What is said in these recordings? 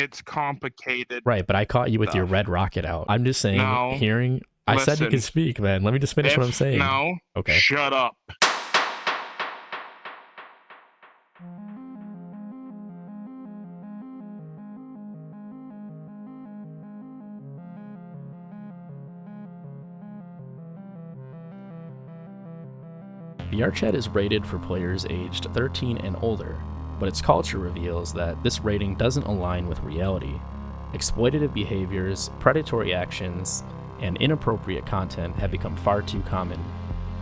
It's complicated. Right, but I caught you with your red rocket out. I'm just saying, No. hearing... I said you could speak, man. Let me just finish what I'm saying. No. Okay. Shut up. VRChat is rated for players aged 13 and older, but its culture reveals that this rating doesn't align with reality. Exploitative behaviors, predatory actions, and inappropriate content have become far too common,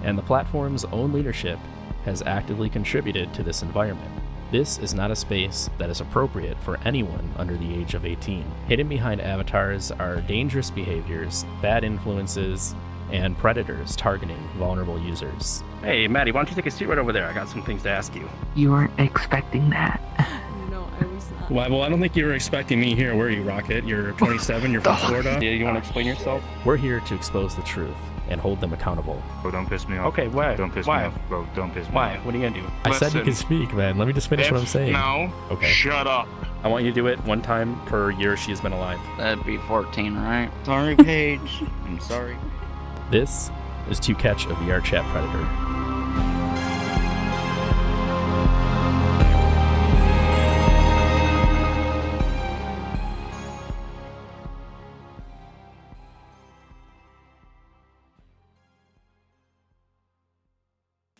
and the platform's own leadership has actively contributed to this environment. This is not a space that is appropriate for anyone under the age of 18. Hidden behind avatars are dangerous behaviors, bad influences, and predators targeting vulnerable users. Hey, Maddie, why don't you take a seat right over there? I got some things to ask you. You weren't expecting that. No, I was not. Well, I don't think you were expecting me here, were you, Rocket? You're 27, you're from Florida. Yeah, you want to explain yourself? We're here to expose the truth and hold them accountable. Bro, don't piss me off. Okay, why? Don't piss me off. Bro, don't piss me off. What are you gonna do? I said you could speak, man. Let me just finish what I'm saying. No. Okay. Shut up. I want you to do it one time per year she's been alive. That'd be 14, right? Sorry, Paige. I'm sorry. This is To Catch a VRChat Predator.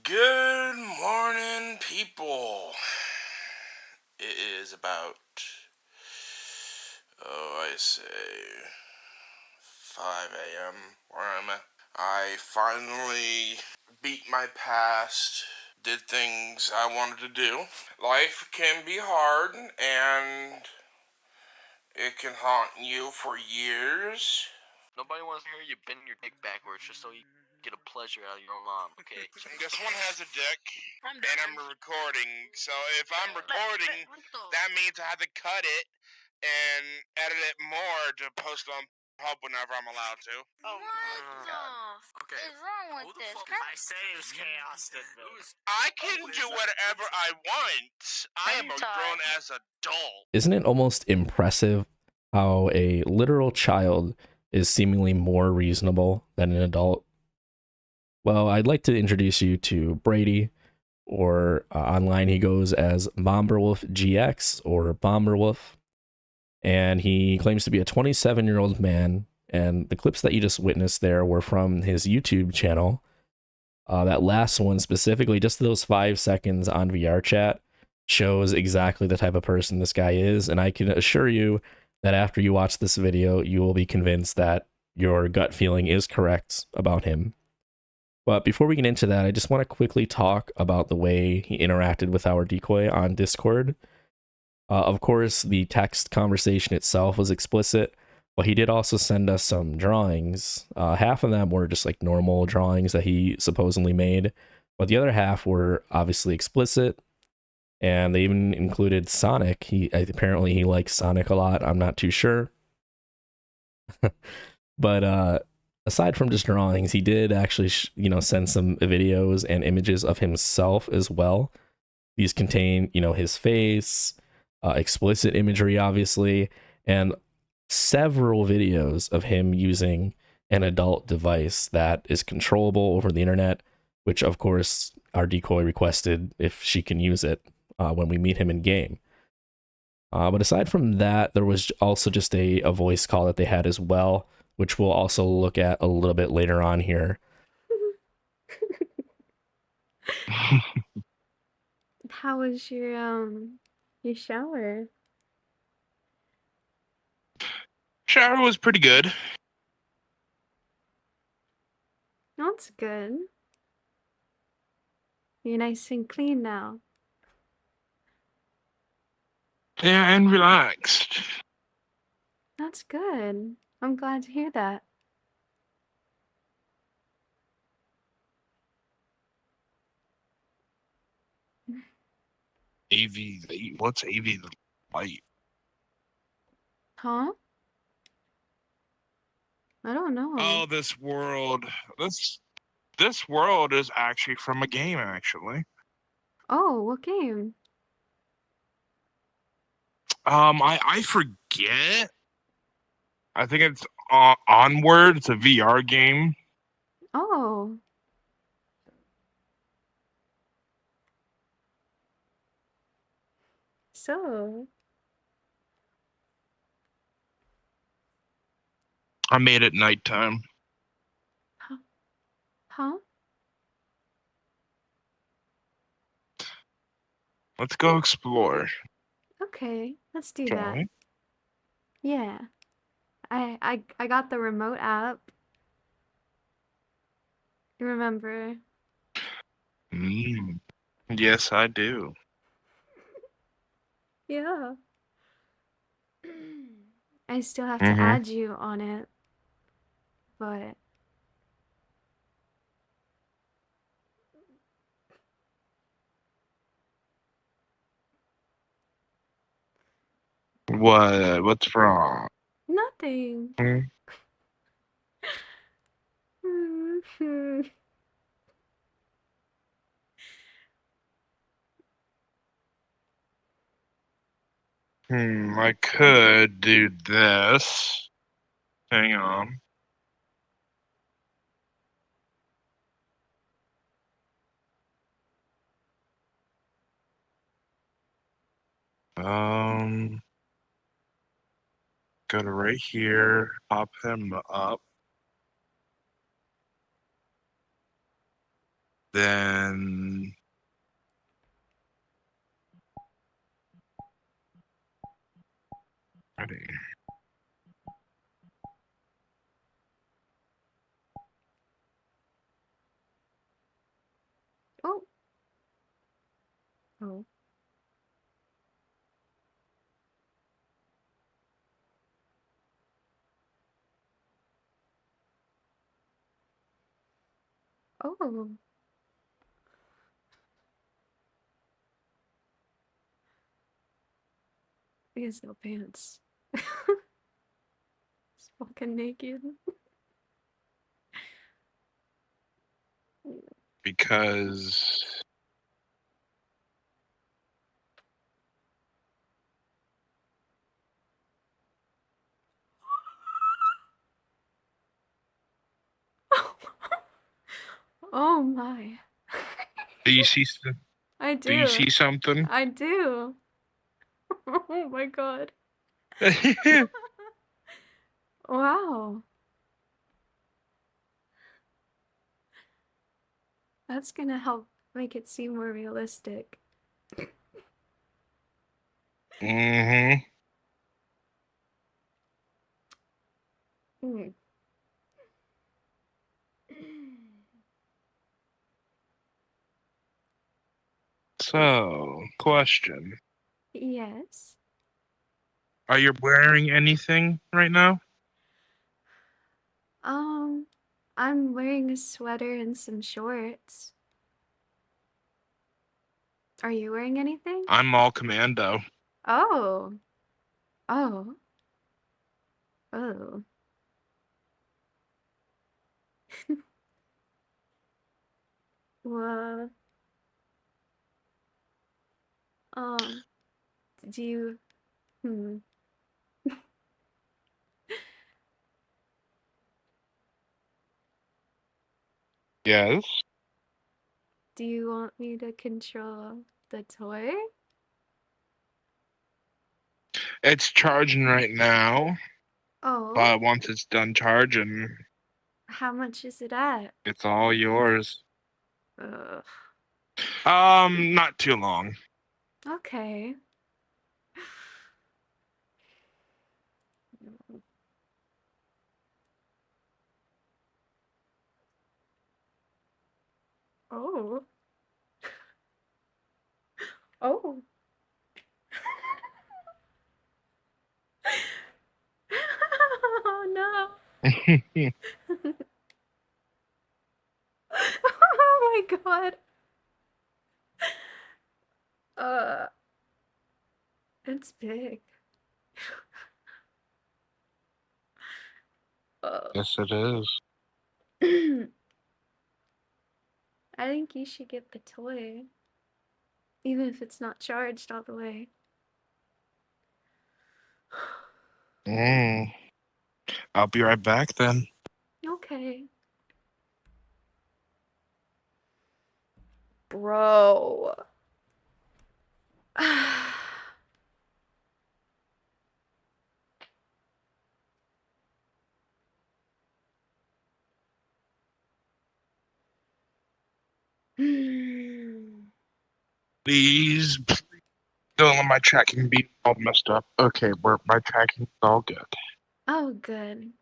Good morning, people. It is about, I say, 5 a.m. where I'm at. I finally beat my past, did things I wanted to do. Life can be hard, and it can haunt you for years. Nobody wants to hear you bend your dick backwards just so you get a pleasure out of your own mom, okay? This one has a dick, and I'm recording, so if I'm recording, that means I have to cut it and edit it more to post on Hub whenever I'm allowed to. Oh, What is wrong with this? I say it was chaos. I can do whatever I want. I am a grown-ass adult. Isn't it almost impressive how a literal child is seemingly more reasonable than an adult? Well, I'd like to introduce you to Brady, or online he goes as BomberWolfGX or BomberWolf, and he claims to be a 27-year-old man, and the clips that you just witnessed there were from his YouTube channel. That last one specifically, just those 5 seconds on VRChat, shows exactly the type of person this guy is, and I can assure you that after you watch this video, you will be convinced that your gut feeling is correct about him. But before we get into that, I just want to quickly talk about the way he interacted with our decoy on Discord. Of course, the text conversation itself was explicit, but he did also send us some drawings. Half of them were just like normal drawings that he supposedly made, but the other half were obviously explicit, and they even included Sonic. Apparently he likes Sonic a lot. I'm not too sure. But aside from just drawings, he did actually send some videos and images of himself as well. These contain his face, explicit imagery obviously, and several videos of him using an adult device that is controllable over the internet, which of course our decoy requested if she can use it when we meet him in game. But aside from that, there was also just a voice call that they had as well, which we'll also look at a little bit later on here. How was your shower? Shower was pretty good. That's good. You're nice and clean now. Yeah, and relaxed. That's good. I'm glad to hear that. What's AV light? Huh? I don't know. Oh, this world is actually from a game, actually. Oh, what game? I forget get. I think it's Onward. It's a VR game. Oh. So. I made it nighttime. Huh? Let's go explore. Okay, let's do Shall that. we? Yeah. I got the remote app. You remember? Mm. Yes, I do. Yeah. I still have to Mm-hmm. add you on it, but What's wrong? nothing. Hmm? I could do this. Hang on. Go to right here, pop him up. Then ready. Oh. Oh. Oh. He has no pants. He's fucking naked. Because Oh my. do you see I do you do. see something? I do. Oh my god. Wow. That's gonna help make it seem more realistic. Mm-hmm. Hmm. So, question. Yes. Are you wearing anything right now? Um, I'm wearing a sweater and some shorts. Are you wearing anything? I'm all commando. Oh. Oh. Oh. Well, um, do you, hmm, Yes. do you want me to control the toy? It's charging right now, Oh, but once it's done charging, how much is it at? it's all yours. Ugh. Not too long. Okay. Oh. Oh. Oh no. Oh my god. Uh, it's big. Uh, Yes, it is. I think you should get the toy, even if it's not charged all the way. Mm. I'll be right back then. Okay. Bro. Please don't let my tracking be all messed up. Okay, my tracking's all good. Oh, good.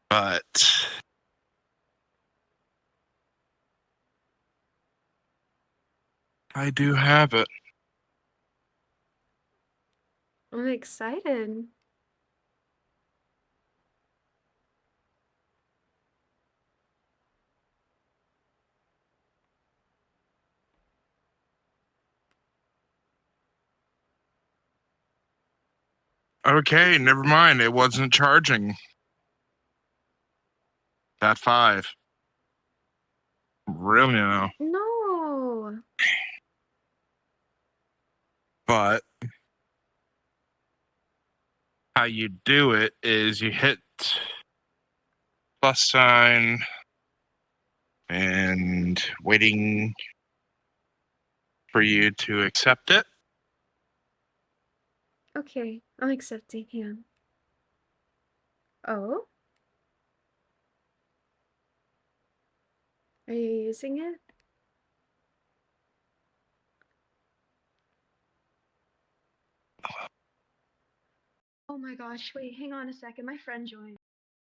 But I do have it. I'm excited. Okay, never mind. It wasn't charging. That 5. Really now. No. But how you do it is you hit plus sign and waiting for you to accept it. Okay, I'm accepting him. Oh? Are you using it? Oh my gosh, wait, hang on a second. My friend joined.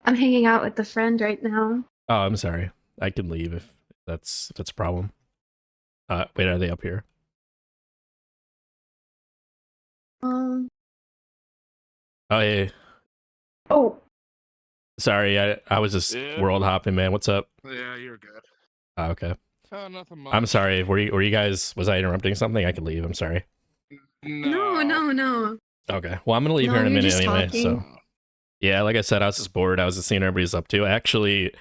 I'm hanging out with a friend right now. Oh, I'm sorry. I can leave if that's a problem. Wait, are they up here? Um, Oh, hey. oh, Sorry, I was just Yeah. world hopping, man. What's up? Yeah, you're good. Oh, okay. Nothing much. I'm sorry. Were you guys? Was I interrupting something? I could leave. I'm sorry. no. Okay. Well, I'm gonna leave No, here in a you're minute just anyway. talking. So yeah, like I said, I was just bored. I was just seeing what everybody's up to. Actually,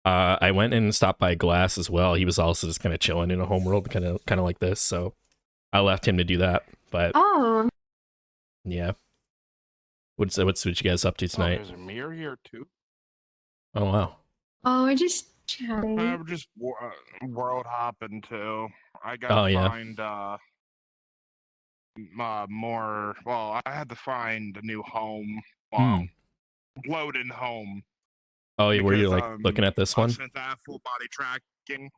I went and stopped by Glass as well. He was also just kind of chilling in a homeworld, kind of like this. So I left him to do that. But Oh, yeah, what's what you guys up to Oh, tonight? there's a mirror here too. Oh wow. we're just chatting. I'm just world hopping too. I Oh, gotta yeah. find more. Well, I had to find a new home. Well, loading home Oh, were you because like looking at this one? since I have full body tracking.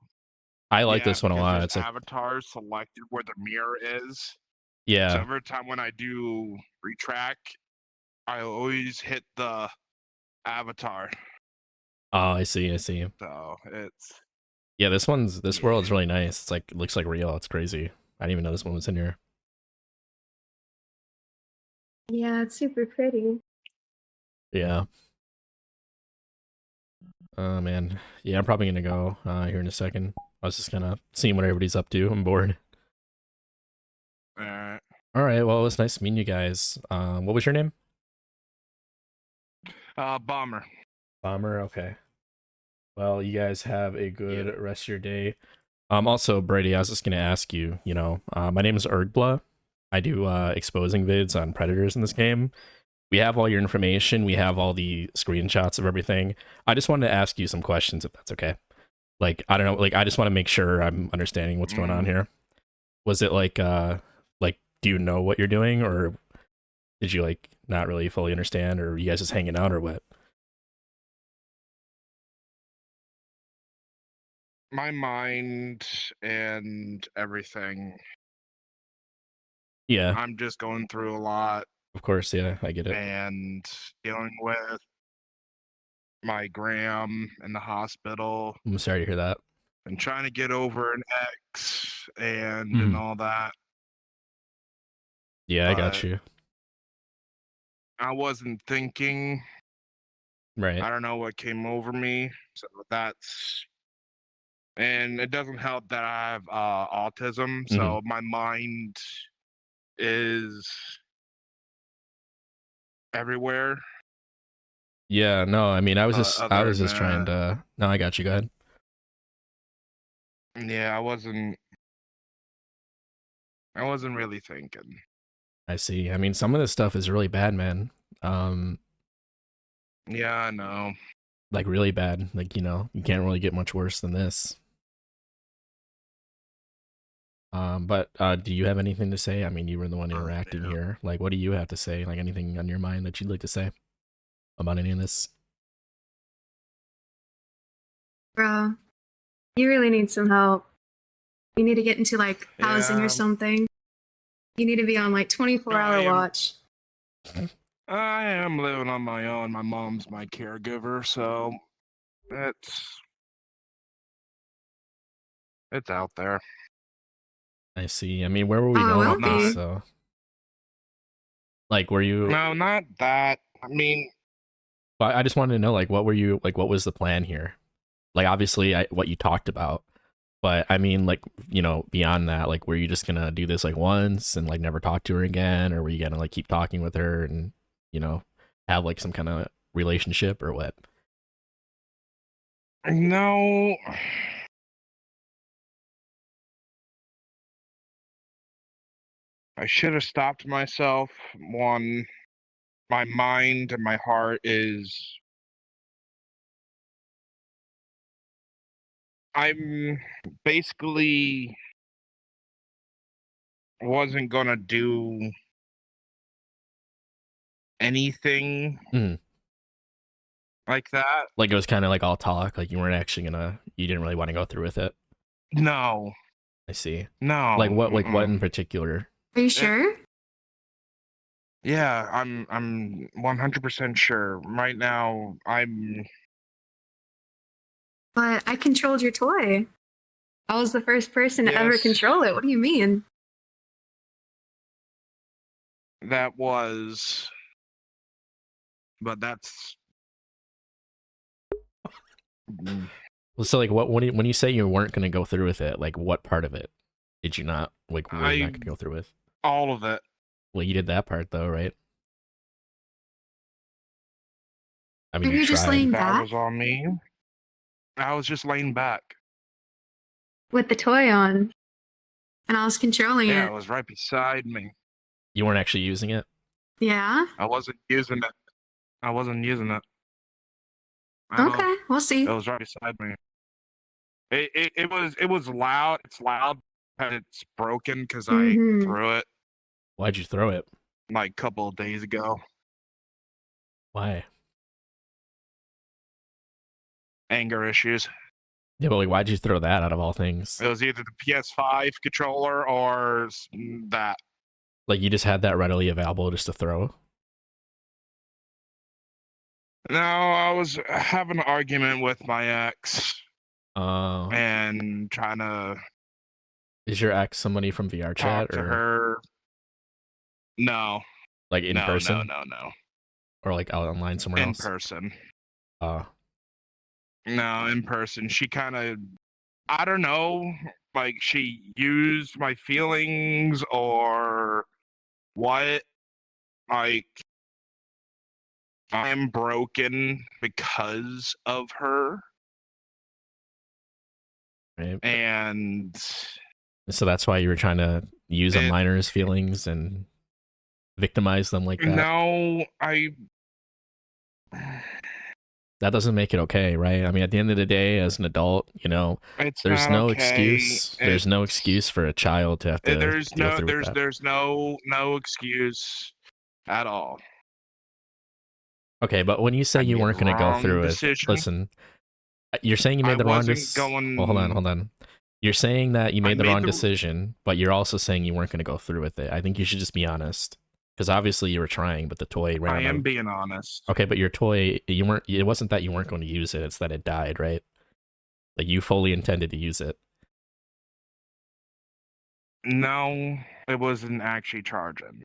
I like Yeah, this one a because lot. there's It's like avatars selected where the mirror is. So yeah. every time when I do retract, I always hit the avatar. Oh, I see. So it's Yeah, this world's Yeah. really nice. It's like it looks like real. It's crazy. I didn't even know this one was in here. Yeah, it's super pretty. Yeah. Oh man. Yeah, I'm probably gonna go here in a second. I was just kind of seeing what everybody's up to. I'm bored. uh, All right. Well, it was nice meeting you guys. What was your name? Bomber. Bomber. Okay. Well, you guys have a good rest of your day. Also, Brady, I was just gonna ask you. My name is Ergbla. I do exposing vids on predators in this game. We have all your information. We have all the screenshots of everything. I just wanted to ask you some questions, if that's okay. Like, I don't know. Like, I just want to make sure I'm understanding what's going on here. Was it like, do you know what you're doing, or did you like not really fully understand, or you guys just hanging out, or what? My mind and everything. Yeah, I'm just going through a lot of course. Yeah, I get it. and dealing with my gram in the hospital I'm sorry to hear that. and trying to get over an ex and Mhm. all that. Yeah, I got But you. I wasn't thinking. Right. I don't know what came over me. So that's and it doesn't help that I have autism, so my mind is everywhere. Yeah. No, I mean, I was just Other than trying that, to. No, I got you. Go ahead. yeah, I wasn't really thinking. I see. I mean, some of this stuff is really bad, man. Yeah, I know. Like really bad. Like, you know, you can't really get much worse than this. But do you have anything to say? I mean, you were the one interacting here. Like, what do you have to say? Like, anything on your mind that you'd like to say about any of this? Bro, you really need some help. You need to get into like housing Yeah. or something. You need to be on like 24-hour watch. I am living on my own. My mom's my caregiver, so it's out there. I see. I mean, where were we Oh, going it with will this? be. So, like, were you? No, not that. I mean, I just wanted to know, like, what were you? Like, what was the plan here? Like, obviously, what you talked about, but I mean, like, you know, beyond that, like, were you just gonna do this like once and like never talk to her again, or were you gonna like keep talking with her and, you know, have like some kind of relationship or what? no. I should have stopped myself. One, my mind and my heart is. I'm basically wasn't gonna do anything Mhm. like that. Like, it was kind of like all talk. Like, you weren't actually you didn't really want to go through with it. No, I see. no. Like, what in mm-mm. particular? Are you sure? Yeah, I'm 100% sure. Right now, But I controlled your toy. I was the first person to ever Yes. control it. What do you mean? That was, but that's. So, like, when you say you weren't gonna go through with it, like, what part of it did you not like? Were you not gonna go through with? All of it. Well, you did that part though, right? I mean, Are you you just tried. laying That back was on me. I was just laying back. with the toy on, and I was controlling Yeah, it? it was right beside me. You weren't actually using it. Yeah. I wasn't using it. I wasn't using it. At all. Okay, we'll see. It was right beside me. It was loud. It's loud and it's broken because I threw it Why'd you throw it? like a couple of days ago. Why? Anger issues. Yeah, but like, why'd you throw that out of all things? It was either the PS5 controller or that. Like, you just had that readily available just to throw? No, I was having an argument with my ex and trying to Is your ex somebody from VRChat talk to or her. No. like in person? No. Or like out online somewhere In else? person. No, in person. She kind of, I don't know, like she used my feelings or what. Like, I am broken because of her. right. And So that's why you were trying to use a minor's feelings and victimize them like that? No, that doesn't make it okay, right? I mean, at the end of the day, as an adult, you know, there's no excuse. There's no excuse for a child to have to go through with that. There's no excuse at all. Okay, but when you say you weren't going to go through it, listen, you're saying you made the wrong decision. Well, hold on. You're saying that you made the wrong decision, but you're also saying you weren't going to go through with it. I think you should just be honest. Because obviously you were trying, but the toy ran out. I am being honest. Okay, but your toy, it wasn't that you weren't going to use it, it's that it died, right? Like, you fully intended to use it. No, it wasn't actually charging.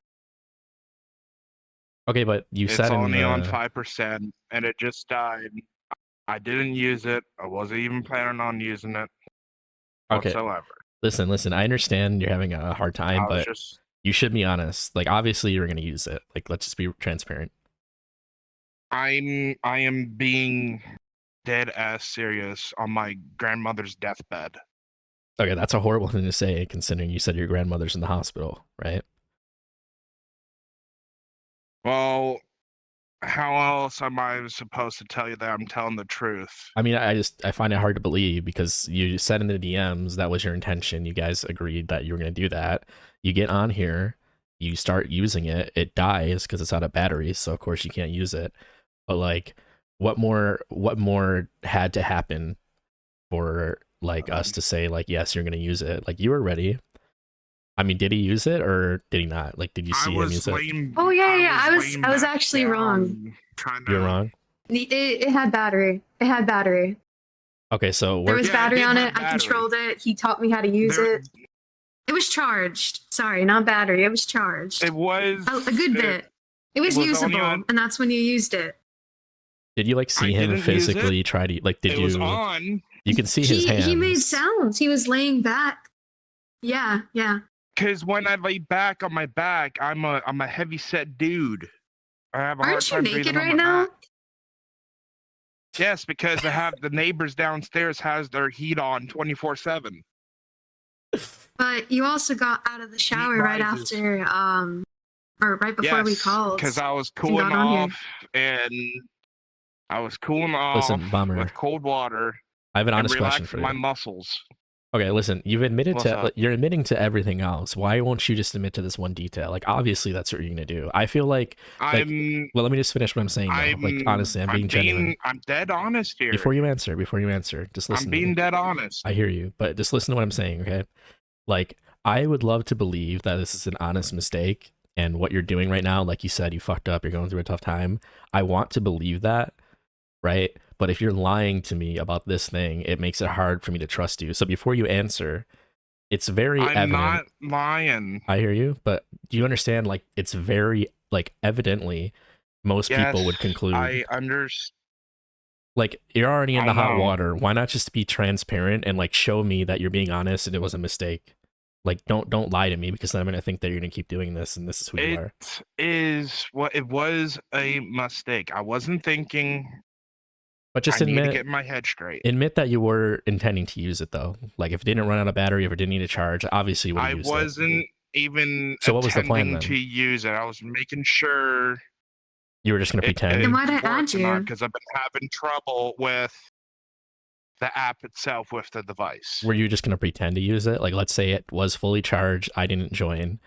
Okay, but you said it's only on 5%, and it just died. I didn't use it. I wasn't even planning on using it whatsoever. Listen. I understand you're having a hard time, but you should be honest. Like, obviously, you're going to use it. Like, let's just be transparent. I am being dead ass serious on my grandmother's deathbed. Okay, that's a horrible thing to say, considering you said your grandmother's in the hospital, right? Well, how else am I supposed to tell you that I'm telling the truth? I mean, I find it hard to believe because you said in the DMs that was your intention. You guys agreed that you were going to do that. You get on here, you start using it, it dies because it's out of batteries, so of course you can't use it. But like, what more had to happen for like us to say like, yes, you're going to use it? Like, you were ready. I mean, did he use it or did he not? Like, did you see him use it? Oh yeah. I was back actually down, wrong. Trying You're to... wrong. It had battery. It had battery. Okay, so There was Yeah, it battery did on have it. I battery. controlled it. He taught me how to use There- it. It was charged. Sorry, not battery. It was charged. It was A good bit. It was was only usable, on- and that's when you used it. did you like see I him didn't use physically try to like? Did it you? was on. You can see his hands. He made sounds. He was laying back. Yeah. Because when I lay back on my back, I'm a heavy set dude. I have a hard Aren't you time naked breathing on right my now? back. Yes, because I have the neighbors downstairs has their heat on 24/7. But you also got out of the shower right rises. after, or right before we called. Because I was You cooling got on here. off, and I was cooling off Listen, Bomber, with cold water I have an and honest question for relaxing you. my muscles. Okay, listen, you've admitted What's to up? you're admitting to everything else. Why won't you just admit to this one detail? Like, obviously that's what you're gonna do. I feel like I'm well, let me just finish what I'm saying though. Like, honestly, I'm being genuine. I'm dead honest here. Before you answer, just listen. I'm to being me. dead honest. I hear you, but just listen to what I'm saying, okay? Like, I would love to believe that this is an honest mistake and what you're doing right now, like you said, you fucked up, you're going through a tough time. I want to believe that, right? But if you're lying to me about this thing, it makes it hard for me to trust you. So before you answer, it's very I'm evident. not lying. I hear you, but do you understand? Like, it's very, like, evidently, most people would conclude. I understand. Like, you're already in I the hot know. water. Why not just be transparent and like show me that you're being honest and it was a mistake? Like, don't lie to me because then I'm gonna think that you're gonna keep doing this and this is who you are. It was a mistake. I wasn't thinking. But just I need to admit get my head straight. that you were intending to use it though. Like, if it didn't run out of battery, if it didn't need a charge, obviously you would I have used it. wasn't even So what was the plan attempting then? to use it. I was making sure. You were just gonna pretend. Then why'd I add you? Because I've been having trouble with the app itself with the device. Were you just gonna pretend to use it? Like, let's say it was fully charged, I didn't join,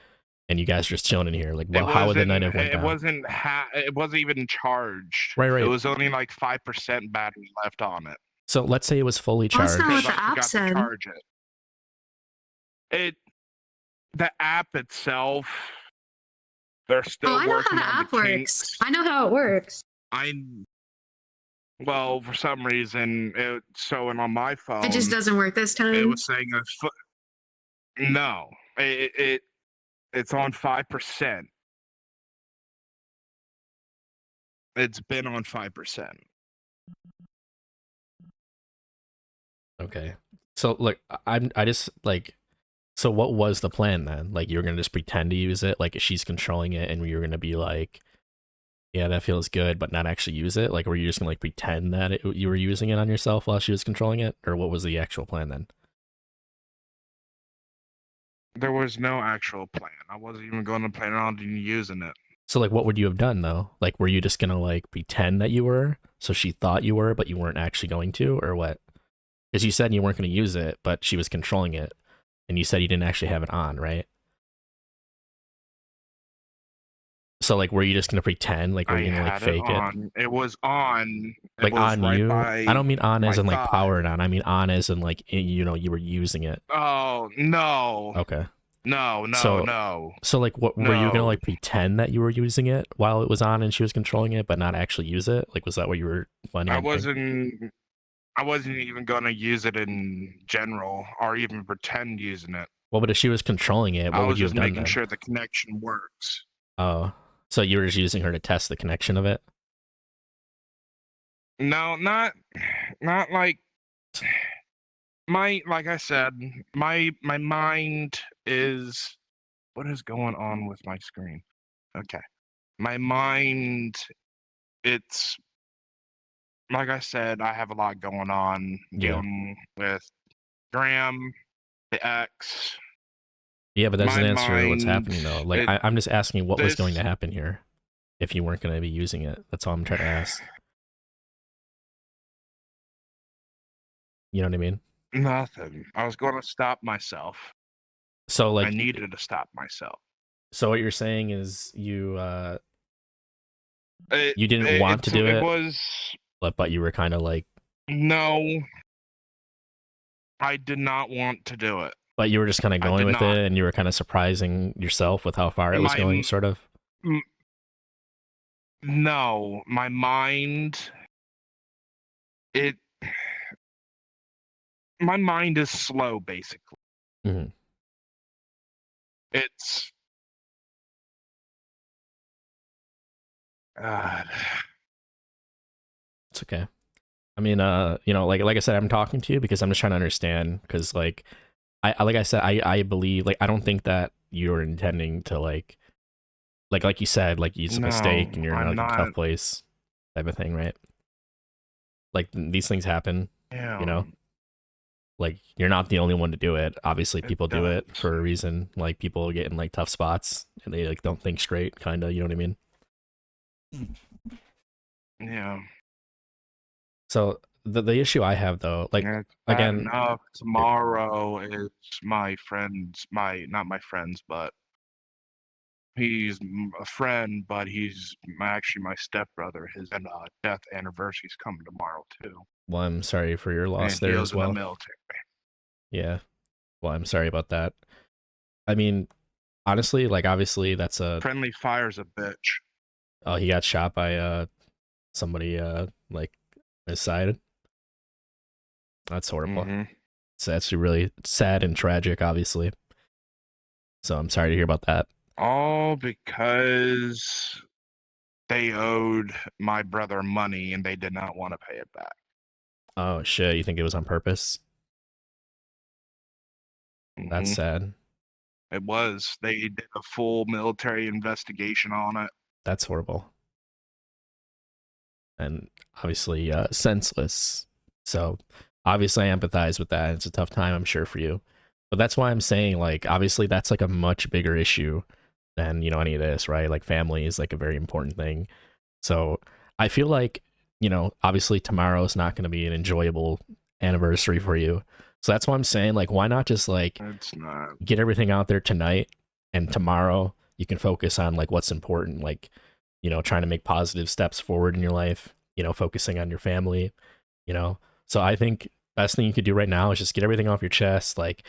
and you guys are just chilling in here. Like, well, how would the night have went down? It wasn't even charged. Right. It was only like 5% battery left on it. So let's say it was fully Well, that's charged. not what Because the I app forgot to said. charge it. The app itself, they're still Oh, I know how working the on app the works. kinks. I know how it works. Well, for some reason, it's showing on my phone. It just doesn't work this It time. was saying no. It's on 5%. It's been on 5%. Okay. So like I just like, so what was the plan then? Like, you're gonna just pretend to use it, like she's controlling it, and you're gonna be like, yeah, that feels good, but not actually use it? Like, were you just gonna like pretend that you were using it on yourself while she was controlling it? Or what was the actual plan then? There was no actual plan. I wasn't even going to plan on using it. So like, what would you have done though? Like, were you just gonna like pretend that you were, so she thought you were, but you weren't actually going to, or what? Because you said you weren't gonna use it, but she was controlling it, and you said you didn't actually have it on, right? So like, were you just gonna pretend? Like, were you gonna like fake it? It was on. Like, on you? I don't mean on as in like thigh. powered on. I mean on as in like, you know, you were using it. Oh no. Okay. No. So like, what were you gonna No. like pretend that you were using it while it was on and she was controlling it, but not actually use it? Like, was that what you were planning on doing? I wasn't even gonna use it in general or even pretend using it. Well, but if she was controlling it, what I would was you have just done making then? sure the connection works. Oh, so you were just using her to test the connection of it? No, not like like I said, my mind is, what is going on with my screen? Okay. My mind, it's like I said, I have a lot going on dealing with Graham, the X. Yeah, but that doesn't My answer what's mind, happening though. Like, I'm just asking what was going to happen here. if you weren't going to be using it. That's all I'm trying to ask. You know what I mean? Nothing. I was going to stop myself. So like I needed to stop myself. So what you're saying is you It, you didn't it, want to do it it, was but you were kind of like, no. I did not want to do it. but you were just kind of I going did with not. it, and you were kind of surprising yourself with how far it was going, sort of. No, my mind. It. My mind is slow, basically. Mm-hmm. It's. It's okay. I mean, you know, like I said, I'm talking to you because I'm just trying to understand. Because like, like I said, I believe, like, I don't think that you're intending to like you said, like it's a mistake and you're in I'm like a not. tough place, type of thing, right? Like these things happen, Yeah. you know. Like you're not the only one to do it. Obviously, It people do it does. for a reason. Like people get in like tough spots and they like don't think straight, kind of. You know what I mean? Yeah. So the issue I have though, like It's bad again, enough. Tomorrow is my friend's, not my friend's, but he's a friend, but he's actually my stepbrother. His death anniversary is coming tomorrow too, well, I'm sorry for your loss and he there was as in the well. military. Yeah. Well, I'm sorry about that. I mean, honestly, like obviously that's a Friendly fire's a bitch. oh, he got shot by somebody like his side. That's horrible. Mm-hmm. So that's really sad and tragic, obviously. So I'm sorry to hear about that. All because they owed my brother money and they did not want to pay it back. Oh shit, you think it was on purpose? That's Mm-hmm. sad. It was. They did a full military investigation on it. That's horrible. And obviously senseless. So obviously I empathize with that. It's a tough time, I'm sure, for you. But that's why I'm saying, like, obviously that's like a much bigger issue than, you know, any of this, right? Like family is like a very important thing. So I feel like, you know, obviously tomorrow is not going to be an enjoyable anniversary for you. So that's why I'm saying, like, why not just like It's not. get everything out there tonight, and tomorrow you can focus on like what's important, like, you know, trying to make positive steps forward in your life, you know, focusing on your family, you know. So I think best thing you could do right now is just get everything off your chest, like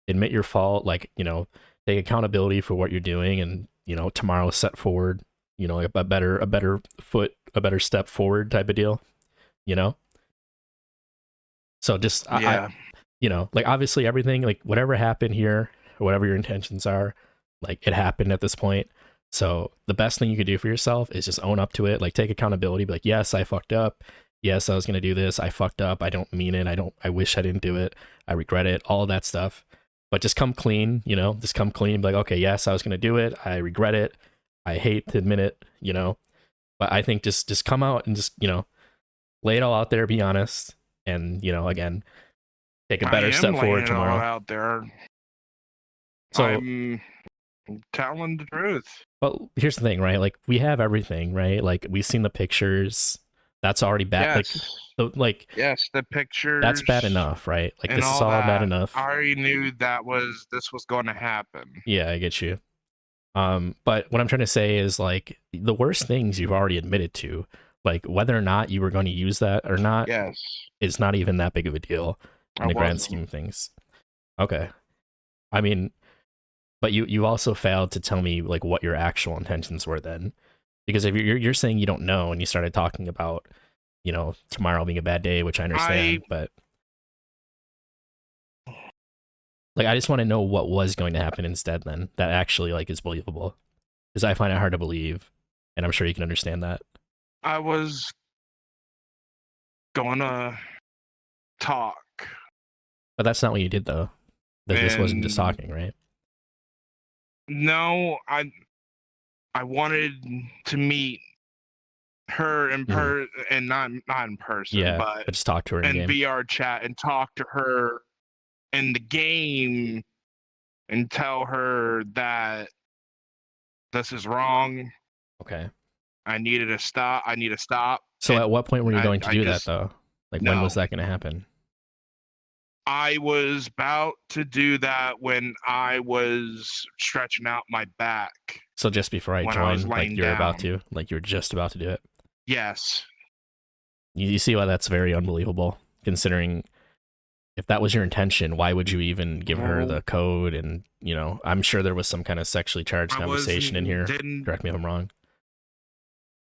admit your fault, like, you know, take accountability for what you're doing, and, you know, tomorrow set forward, you know, a better step forward type of deal, you know. So just Yeah. you know, like obviously everything, like whatever happened here or whatever your intentions are, like it happened at this point. So the best thing you could do for yourself is just own up to it, like take accountability, be like, yes, I fucked up. Yes, I was going to do this. I fucked up. I don't mean it. I wish I didn't do it. I regret it. All of that stuff. But just come clean, you know, just come clean. Be like, okay, yes, I was going to do it. I regret it. I hate to admit it, you know, but I think just come out and just, you know, lay it all out there, be honest. And, you know, again, take a better step forward tomorrow. Out there. So I'm telling the truth. but here's the thing, right? Like we have everything, right? Like we've seen the pictures. That's already bad. Yes. Like Yes, the pictures. that's bad enough, right? Like and this is all that. bad enough. I already knew this was going to happen. Yeah, I get you. But what I'm trying to say is like the worst things you've already admitted to, like whether or not you were going to use that or not, Yes. is not even that big of a deal in the grand scheme of things. Okay. I mean, but you also failed to tell me like what your actual intentions were then, because if you're saying you don't know and you started talking about, you know, tomorrow being a bad day, which I understand, but like I just want to know what was going to happen instead then that actually like is believable, because I find it hard to believe, and I'm sure you can understand that. I was gonna talk, but that's not what you did though. This wasn't just talking, right? No, I wanted to meet her in and not in person, yeah, but just talk to her in VRChat and talk to her in the game and tell her that this is wrong. Okay. I needed to stop. I need to stop. So And at what point were you I- going to I do just- that though? Like when was No. that going to happen? I was about to do that when I was stretching out my back. So just before I When I was joined, like laying you were about down. to, like you were just about to do it. Yes. You see why that's very unbelievable, considering if that was your intention, why would you even give her the code? And you know, I'm sure there was some kind of sexually charged I conversation in here. didn't. Correct me if I'm wrong.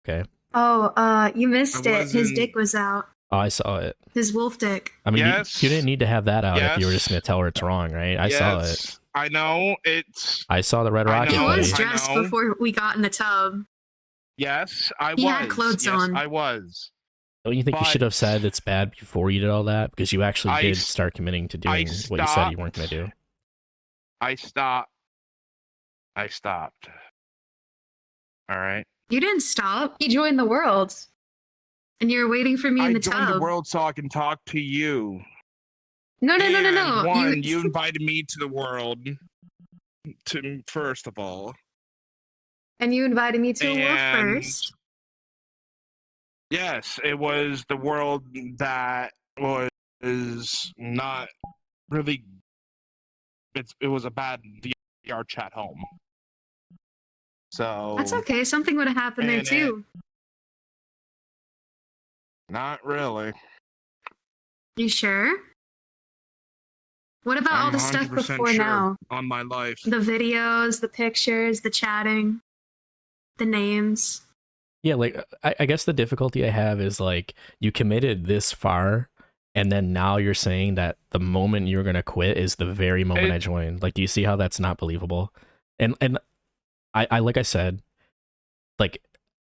Okay. Oh, you missed I it. His wasn't- dick was out. Oh, I saw it. His wolf dick. I mean, Yes. you didn't need to have that out if you were just Yes. going to tell her it's wrong, right? I saw it. Yes, I know it's. I saw the red I rocket, He know, buddy. was I dressed know. before we got in the tub. Yes, I He was. had clothes yes, on. I was. Don't you think you should have said it's bad before you did all that? Because you actually I did s- start committing to I doing what you said you weren't going to do. I stopped. I stopped. All right. You didn't stop. He joined the world. And you were waiting for me in I the joined tub. the world so I can talk to you. No. And one, You- you invited me to the world. First of all. And you invited me to a wolf And- first. Yes, it was the world that was not really. It was a bad VRChat home. So That's okay. Something would have happened there And too. not really. You sure? What about all I'm the stuff 100% before sure now? on my life. The videos, the pictures, the chatting, the names. Yeah, like I guess the difficulty I have is like you committed this far, and then now you're saying that the moment you're gonna quit is the very moment I joined. Like, do you see how that's not believable? And I like I said, like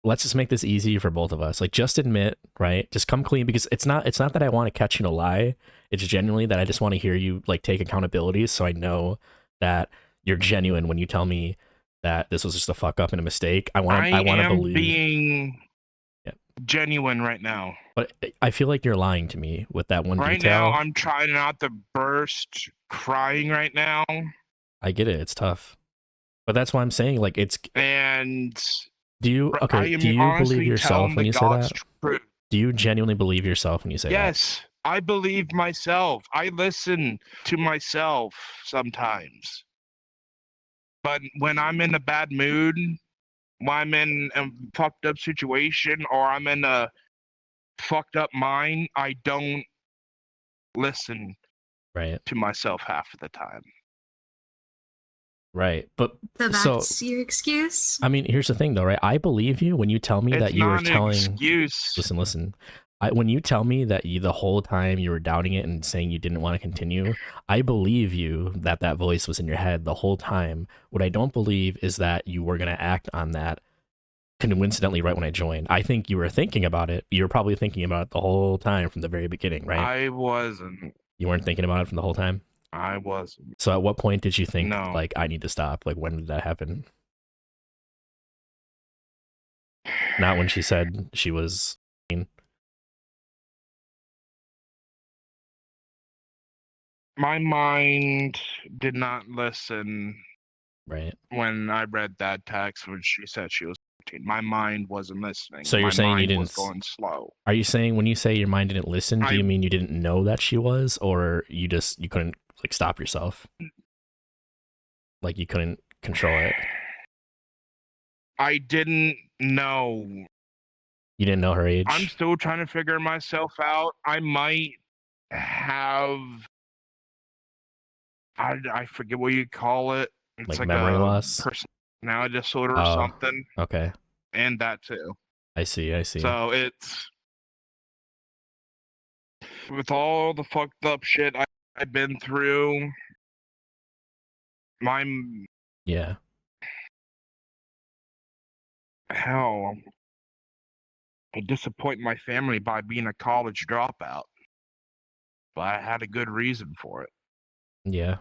let's just make this easy for both of us. Like, just admit, right? Just come clean, because it's not that I want to catch you in a lie. It's genuinely that I just want to hear you like take accountability, so I know that you're genuine when you tell me that this was just a fuck up and a mistake. I want to believe Being genuine right now. But I feel like you're lying to me with that one Right detail. now, I'm trying not to burst crying right now. I get it. It's tough. But that's why I'm saying, like, it's... And Do you... I Okay, am do you honestly believe yourself telling when the you say God's that? truth. Do you genuinely believe yourself when you say that? Yes, I believe myself. I listen to myself sometimes. But when I'm in a bad mood, when I'm in a fucked up situation, or I'm in a fucked up mind, I don't listen Right. to myself half of the time. Right. But So so that's your excuse? I mean, here's the thing though, right? I believe you when you tell me It's that you were not an telling excuse. Listen. When you tell me that you the whole time you were doubting it and saying you didn't want to continue, I believe you that that voice was in your head the whole time. What I don't believe is that you were going to act on that coincidentally right when I joined. I think you were thinking about it. You were probably thinking about it the whole time from the very beginning, right? I wasn't. You weren't thinking about it from the whole time? I wasn't. So at what point did you think, No. like, I need to stop? Like, when did that happen? Not when she said she was... My mind did not listen Right. when I read that text when she said she was 15. My mind wasn't listening. So you're My saying you mind didn't was going slow. Are you saying when you say your mind didn't listen, do I- you mean you didn't know that she was, or you couldn't like stop yourself? Like you couldn't control it? I didn't know. You didn't know her age? I'm still trying to figure myself out. I might have. I forget what you call it. It's Like like memory a loss? personality disorder or Oh. something, Okay. and that too. I see. So it's with all the fucked up shit I've been through. Yeah. Hell, I disappoint my family by being a college dropout, but I had a good reason for it. Yeah.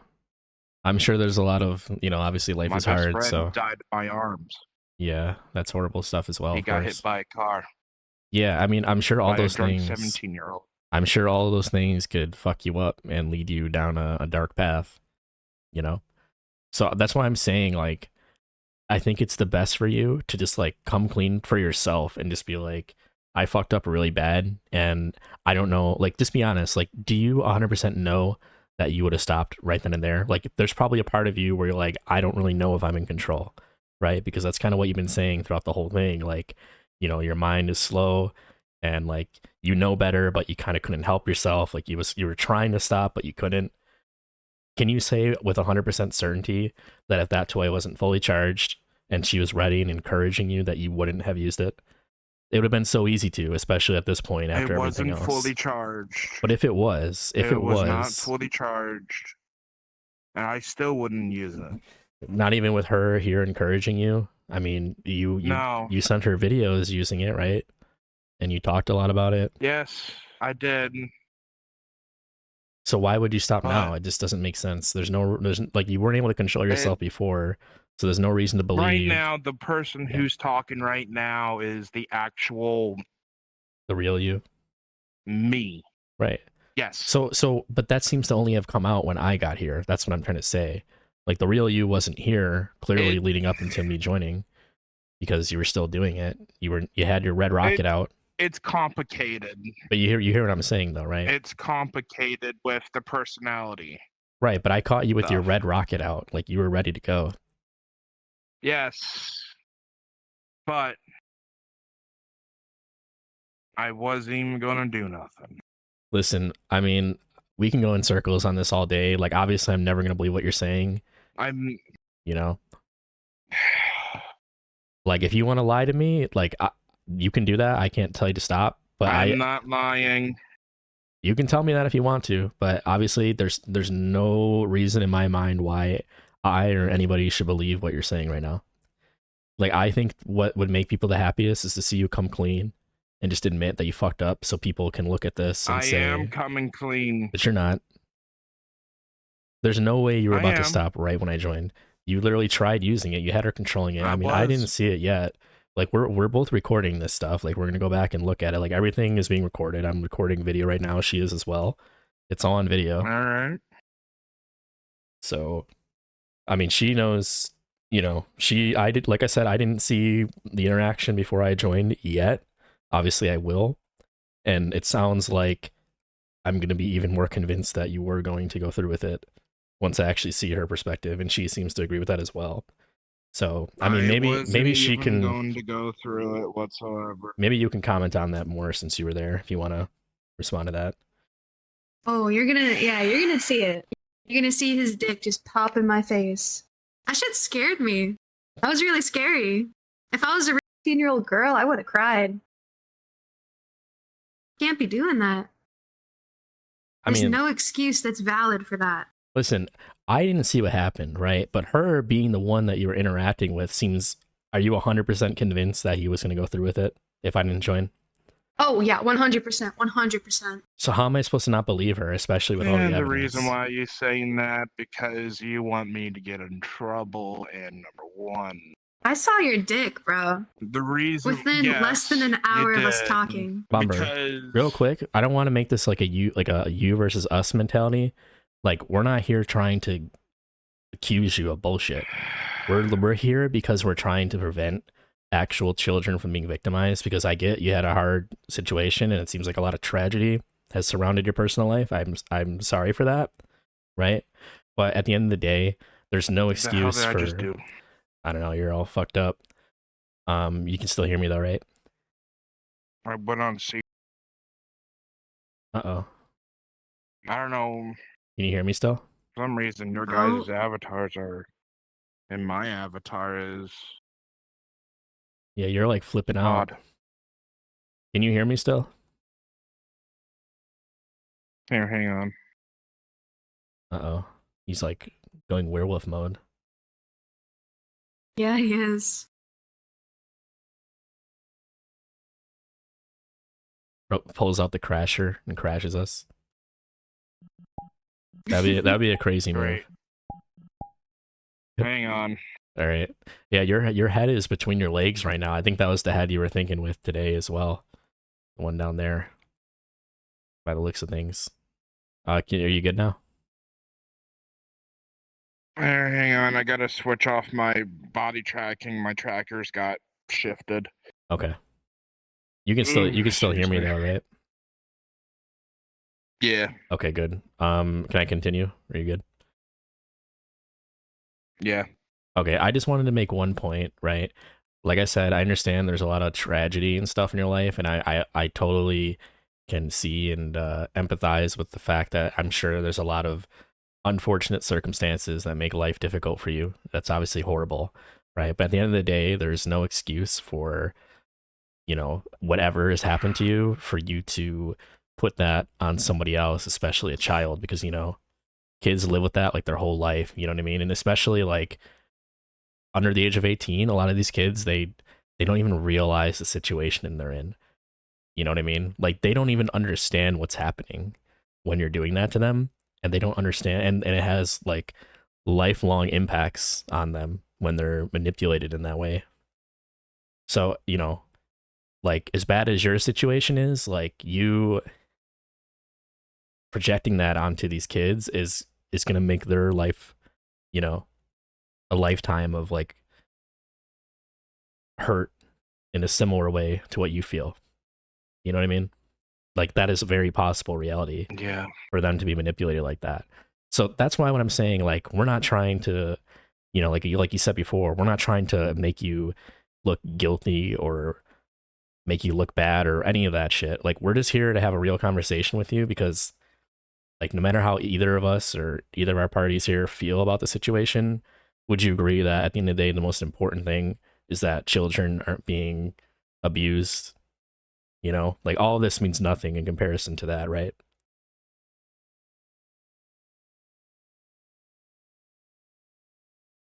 I'm sure there's a lot of, obviously life My is best hard, friend so died in my arms. yeah, that's horrible stuff as well. He Of got course. hit by a car. Yeah, I mean, I'm sure all by those a drunk things 17-year-old. I'm sure all of those things could fuck you up and lead you down a dark path, So that's why I'm saying, like, I think it's the best for you to just like come clean for yourself and just be like, I fucked up really bad and I don't know, like just be honest, like do you 100% know that you would have stopped right then and there? Like there's probably a part of you where you're like, I don't really know if I'm in control, right? Because that's kind of what you've been saying throughout the whole thing. Like, you know, your mind is slow and like you know better, but you kind of couldn't help yourself. Like you were trying to stop, but you couldn't. Can you say with 100% certainty that if that toy wasn't fully charged and she was ready and encouraging you that you wouldn't have used it? It would have been so easy to, especially at this point It after everything wasn't else. fully charged. But if it was, it was not fully charged, and I still wouldn't use it. not even with her here encouraging you. I mean, No. you sent her videos using it, right? And you talked a lot about it. Yes, I did. So why would you stop now? But- It just doesn't make sense. There's like you weren't able to control yourself before, so there's no reason to believe. Right now, the person Yeah. who's talking right now is the actual the real you. me. Right. Yes. So, but that seems to only have come out when I got here. That's what I'm trying to say. Like the real you wasn't here clearly leading up into me joining, because you were still doing it. You had your red rocket out. It's complicated. But you hear what I'm saying though, right? It's complicated with the personality. Right, but I caught you with your Stuff. red rocket out, like you were ready to go. Yes. But I wasn't even gonna do nothing. Listen, I mean, we can go in circles on this all day. Like obviously I'm never gonna believe what you're saying. I'm You know? Like if you want to lie to me, like you can do that. I can't tell you to stop, but I'm not lying. You can tell me that if you want to, but obviously there's no reason in my mind why I or anybody should believe what you're saying right now. Like I think what would make people the happiest is to see you come clean and just admit that you fucked up so people can look at this and I say am coming clean. but you're not. There's no way you were I about to am. stop right when I joined. You literally tried using it. You had her controlling it. I mean, I didn't was. see it yet. Like we're both recording this stuff. Like we're gonna go back and look at it. Like everything is being recorded. I'm recording video right now. She is as well. It's all on video. All right. So, I mean, she knows. You know, I did. Like I said, I didn't see the interaction before I joined yet. Obviously, I will. And it sounds like I'm gonna be even more convinced that you were going to go through with it once I actually see her perspective, and she seems to agree with that as well. So, I mean, maybe she can going to go through it whatsoever. Maybe you can comment on that more since you were there if you want to respond to that. Oh, you're gonna see it. You're gonna see his dick just pop in my face. That shit scared me. That was really scary. If I was a 15-year-old girl, I would have cried. Can't be doing that. There's no excuse that's valid for that. Listen, I didn't see what happened, right? But her being the one that you were interacting with seems... Are you 100% convinced that he was going to go through with it if I didn't join? Oh, yeah, 100%. 100%. So how am I supposed to not believe her, especially with all the evidence? The reason why you're saying that, because you want me to get in trouble, and number one... I saw your dick, bro. The reason... Within less than an hour of us talking. Bomber, real quick, I don't want to make this like a you versus us mentality. Like, we're not here trying to accuse you of bullshit. We're here because we're trying to prevent actual children from being victimized, because I get you had a hard situation and it seems like a lot of tragedy has surrounded your personal life. I'm sorry for that, right? But at the end of the day, there's no excuse for... I don't know, you're all fucked up. You can still hear me though, right? I went on see. Uh-oh. I don't know. Can you hear me still? For some reason, your guys' avatars are... And my avatar is... Yeah, you're like flipping out. odd. Can you hear me still? Here, hang on. Uh-oh. He's like going werewolf mode. Yeah, he is. Pulls out the crasher and crashes us. That'd be a crazy move. Hang on. All right. Yeah, your head is between your legs right now. I think that was the head you were thinking with today as well. The one down there. By the looks of things. Are you good now? Hang on, I gotta switch off my body tracking. My trackers got shifted. Okay. You can still hear me though, right? Yeah. Okay, good. Can I continue? Are you good? Yeah. Okay, I just wanted to make one point, right? Like I said, I understand there's a lot of tragedy and stuff in your life, and I totally can see and empathize with the fact that I'm sure there's a lot of unfortunate circumstances that make life difficult for you. That's obviously horrible, right? But at the end of the day, there's no excuse for, you know, whatever has happened to you for you to put that on somebody else, especially a child, because, you know, kids live with that like their whole life, you know what I mean? And especially like under the age of 18, a lot of these kids, they don't even realize the situation they're in. You know what I mean? Like they don't even understand what's happening when you're doing that to them, and they don't understand, and it has like lifelong impacts on them when they're manipulated in that way. So, you know, like as bad as your situation is, like you projecting that onto these kids is going to make their life, you know, a lifetime of like hurt in a similar way to what you feel. You know what I mean? Like that is a very possible reality Yeah. for them to be manipulated like that. So that's why when I'm saying like we're not trying to, you know, like you said before, we're not trying to make you look guilty or make you look bad or any of that shit. Like we're just here to have a real conversation with you because like no matter how either of us or either of our parties here feel about the situation, would you agree that at the end of the day the most important thing is that children aren't being abused? You know, like all of this means nothing in comparison to that, right?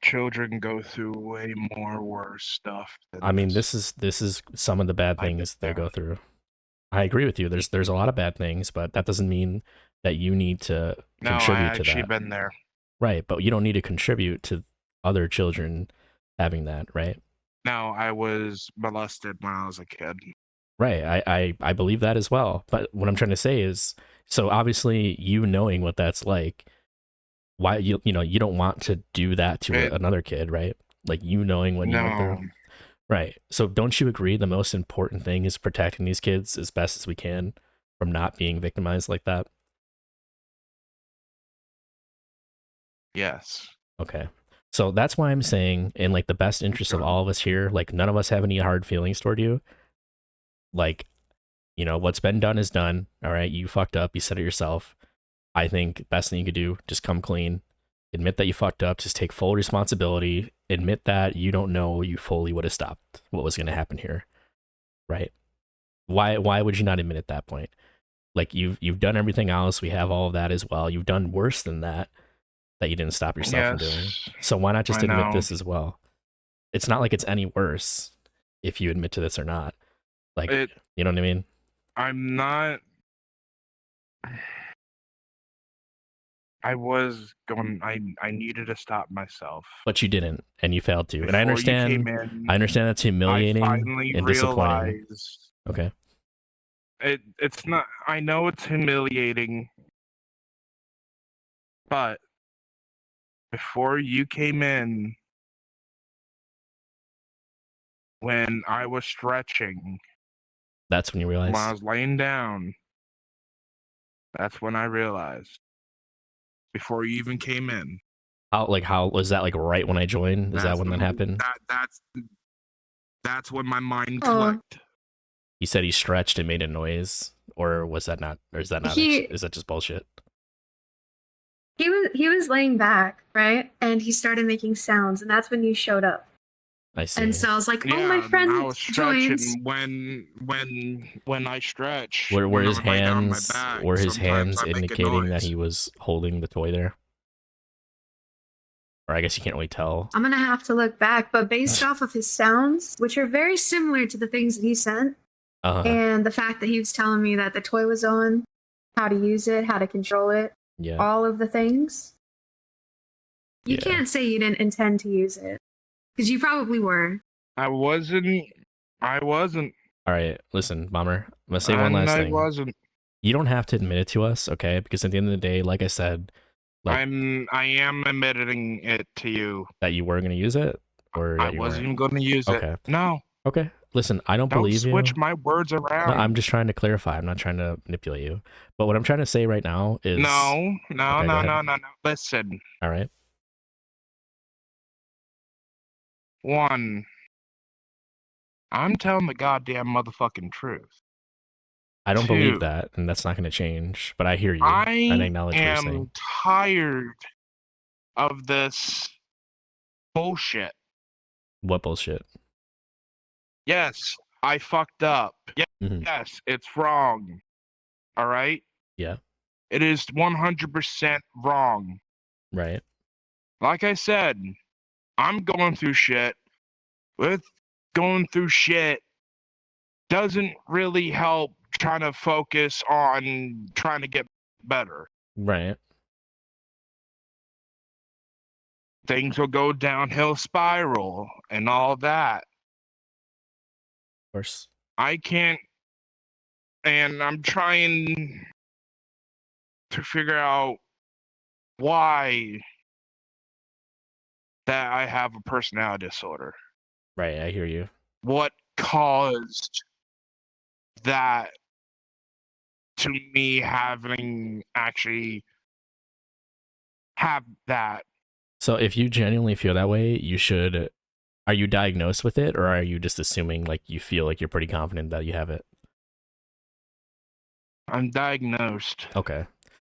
Children go through way more worse stuff than I mean, this is some of the bad I've been things they there. go through. I agree with you. There's a lot of bad things, but that doesn't mean that you need to No, I contribute to actually that. been there. Right, but you don't need to contribute to other children having that, right? No, I was molested when I was a kid. Right. I believe that as well. But what I'm trying to say is, so obviously you knowing what that's like, why you know, you don't want to do that to It, another kid, right? Like you knowing what you went through. no, Right. So don't you agree the most important thing is protecting these kids as best as we can from not being victimized like that? yes. Okay. So that's why I'm saying in like the best interest of all of us here, like none of us have any hard feelings toward you. Like, you know, what's been done is done. All right. You fucked up. You said it yourself. I think best thing you could do, just come clean. Admit that you fucked up. Just take full responsibility. Admit that you don't know you fully would have stopped what was going to happen here. Right. Why would you not admit at that point? Like you've done everything else. We have all of that as well. You've done worse than that you didn't stop yourself from doing. Yes. So why not just I admit know. this as well? It's not like it's any worse if you admit to this or not. Like, you know what I mean? I'm not. I was going. I needed to stop myself. But you didn't, and you failed to. And I Before you understand. came in, I understand that's I humiliating finally and disappointing. realized Okay. it's not. I know it's humiliating, but before you came in, when I was stretching, That's when you when I realized. was laying down, that's when I realized. Before you even came in. How was that? Like right when I joined? Is that when that happened? That's when my mind Oh. clicked. He said he stretched and made a noise, or was that not? Or is that not? Is that just bullshit? He was laying back, right? And he started making sounds, and that's when you showed up. I see. And so I was like, "Oh, Yeah, my friend I was stretching joins." when I stretch. Were when I his would lay down on my hands back, were his sometimes hands I make a indicating that noise. he was holding the toy there? Or I guess you can't really tell. I'm gonna have to look back, but based off of his sounds, which are very similar to the things that he sent, and the fact that he was telling me that the toy was on, how to use it, how to control it, all of the things, you can't say you didn't intend to use it, because you probably were. I wasn't. All right, listen, Bomber. I'm gonna say one last thing. I wasn't. You don't have to admit it to us, okay? Because at the end of the day, like I said, Like I am admitting it to you. that you were gonna use it, or I that you wasn't weren't? even going to use Okay. it. No, Okay. Listen, I don't don't believe you. switch my words No, around. I'm just trying to clarify. I'm not trying to manipulate you. But what I'm trying to say right now is No. Okay, go ahead. No. Listen, All right. one, I'm telling the goddamn motherfucking truth. I don't believe Two, that, and that's not going to change. But I hear you. I acknowledge what you're saying. am tired of this bullshit. What bullshit? Yes, I fucked up. Mhm. Yes, it's wrong. All right? Yeah. It is 100% wrong. Right. Like I said, I'm going through shit. With going through shit doesn't really help trying to focus on trying to get better. Right. Of Things will go downhill spiral and all that. course. I can't, and I'm trying to figure out why that I have a personality disorder. Right. I hear you. What caused that to me having actually have that? So if you genuinely feel that way, you should. Are you diagnosed with it, or are you just assuming like you feel like you're pretty confident that you have it? I'm diagnosed. Okay.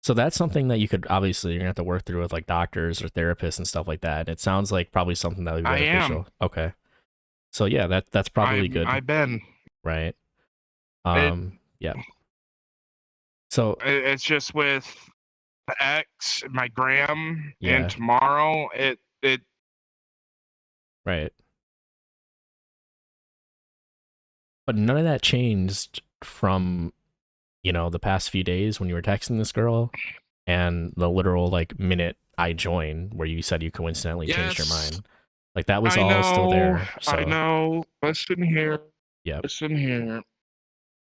So that's something that you could obviously you're gonna have to work through with like doctors or therapists and stuff like that. It sounds like probably something that would be I am. beneficial. Okay. So yeah, that's probably good, I've been. right? It- Yeah. So It's just with the X, my gram, Yeah. and tomorrow. It right. But none of that changed from, the past few days when you were texting this girl and the literal like minute I joined where you said you coincidentally changed your Yes. mind. Like that was I all know. still there. So I know. Listen here. yeah. Listen here.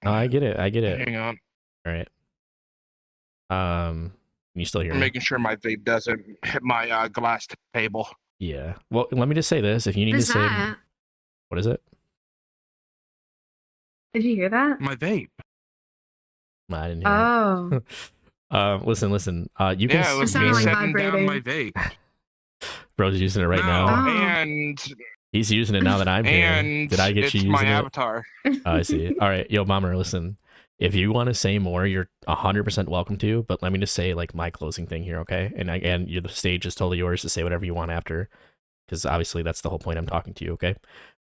No, I get it. Hang on. All right. Can you still hear I'm me? making sure my vape doesn't hit my glass table. Yeah. Well, let me just say this. If you need What to is say that? what is it? Did you hear that? My vape. I didn't hear Oh, it. Listen. You Yeah, can it was sounded me like setting down vibrating. my vape. Bro's using it right No, now. Oh. and He's using it now that I'm here. and Did I get it's you my using it? avatar. Oh, I see. All right, yo, Bomber, listen. If you want to say more, you're 100% welcome to. But let me just say like my closing thing here, okay? And again, the stage is totally yours to say whatever you want after, because obviously that's the whole point I'm talking to you, okay?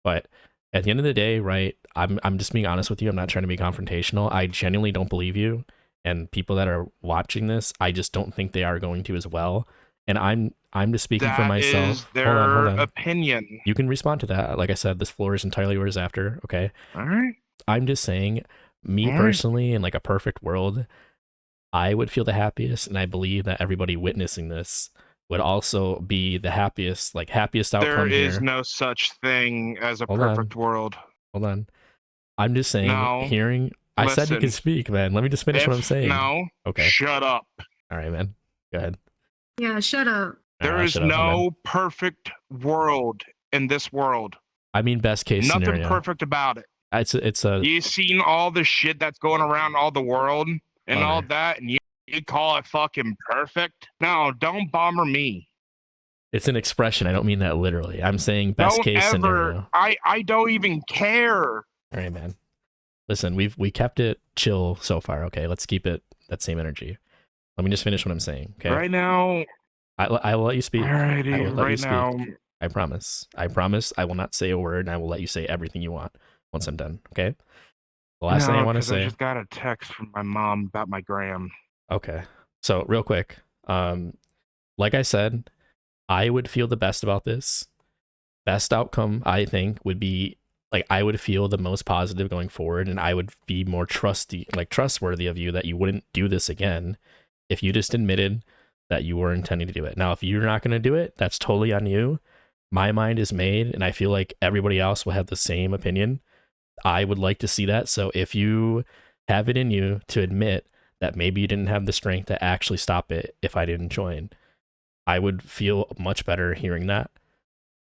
But at the end of the day, right? I'm just being honest with you. I'm not trying to be confrontational. I genuinely don't believe you, and people that are watching this, I just don't think they are going to as well. And I'm just speaking for That myself. is their Hold on. opinion. You can respond to that. Like I said, this floor is entirely yours after, okay? All right. I'm just saying, me All right. personally, in like a perfect world, I would feel the happiest, and I believe that everybody witnessing this would also be the happiest outcome There is here. no such thing as a Hold on. perfect world. Hold on. I'm just saying, No. I said you Listen. can speak, man. Let me just finish what I'm saying. No. Okay. Shut up. All right, man. Go ahead. Yeah, shut up. All There right, is shut up, my man. no perfect world in this world. I mean, best case Nothing scenario. perfect about it. It's a You seen all the shit that's going around all the world and all Bummer. that, and you call it fucking perfect? No, don't bomber me. It's an expression. I don't mean that literally. I'm saying best Don't case ever. scenario. I don't even care. All right, man. Listen, we kept it chill so far. Okay, let's keep it that same energy. Let me just finish what I'm saying. Okay, Right now. I will let you speak. Alrighty. I will let you Right speak. now. I promise. I promise. I will not say a word, and I will let you say everything you want once I'm done. Okay. The last thing I want to 'cause I say. just got a text from my mom about my gram. Okay. So real quick, like I said, I would feel the best about this. Best outcome, I think, would be like I would feel the most positive going forward, and I would be more trustworthy of you that you wouldn't do this again if you just admitted that you were intending to do it. Now, if you're not going to do it, that's totally on you. My mind is made, and I feel like everybody else will have the same opinion. I would like to see that. So if you have it in you to admit that maybe you didn't have the strength to actually stop it if I didn't join, I would feel much better hearing that.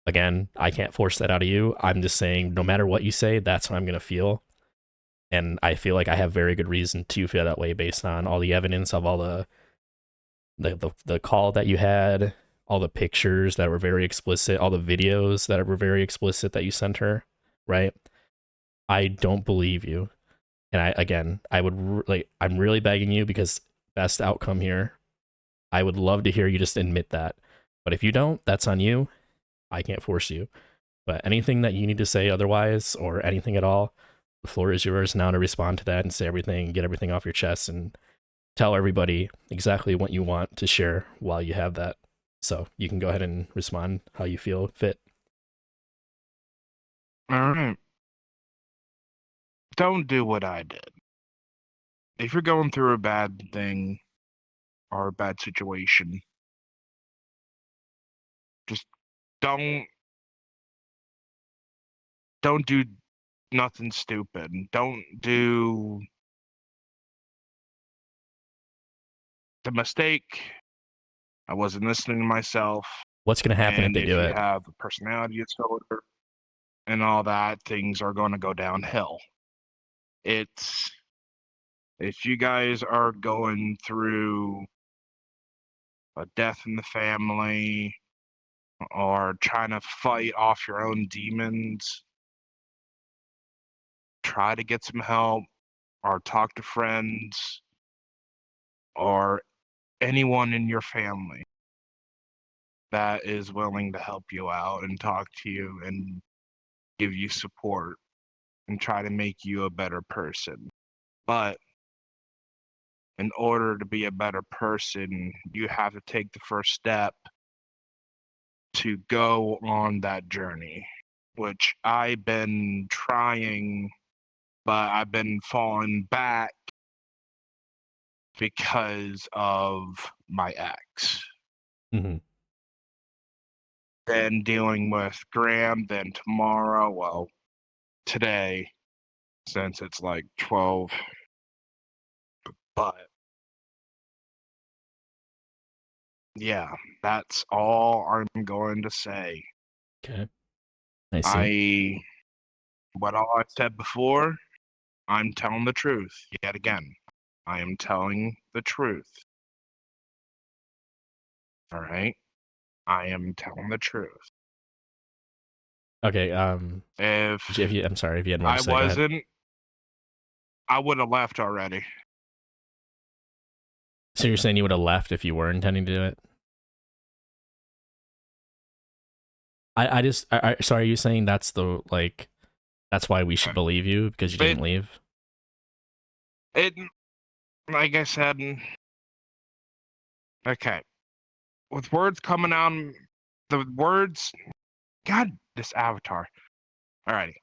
Again, I can't force that out of you. I'm just saying, no matter what you say, that's what I'm going to feel. And I feel like I have very good reason to feel that way based on all the evidence of all the call that you had, all the pictures that were very explicit, all the videos that were very explicit that you sent her, right? I don't believe you. And I would I'm really begging you, because best outcome here, I would love to hear you just admit that. But if you don't, that's on you. I can't force you. But anything that you need to say otherwise, or anything at all, the floor is yours now to respond to that and say everything, get everything off your chest, and tell everybody exactly what you want to share while you have that. So you can go ahead and respond how you feel fit. All right. Don't do what I did. If you're going through a bad thing or a bad situation, just don't do nothing stupid. Don't do the mistake. I wasn't listening to myself. What's going to happen if And they do if you it? have a personality disorder and all that, things are going to go downhill. It's if you guys are going through a death in the family or trying to fight off your own demons, try to get some help or talk to friends or anyone in your family that is willing to help you out and talk to you and give you support and try to make you a better person. But in order to be a better person, you have to take the first step to go on that journey, which I've been trying, but I've been falling back because of my ex. Mm-hmm. Then dealing with Graham, then tomorrow, well, today, since it's like 12, but yeah, that's all I'm going to say. Okay. I see. What all I said before, I'm telling the truth yet again. I am telling the truth. All right? I am telling the truth. Okay. If I'm sorry if you had more I to say. Go ahead. wasn't, I would have left already. So you're saying you would have left if you were intending to do it? So are you saying that's that's why we should believe you, because you didn't leave? It, like I said, okay. With words coming out, the words, God, this avatar. Alrighty.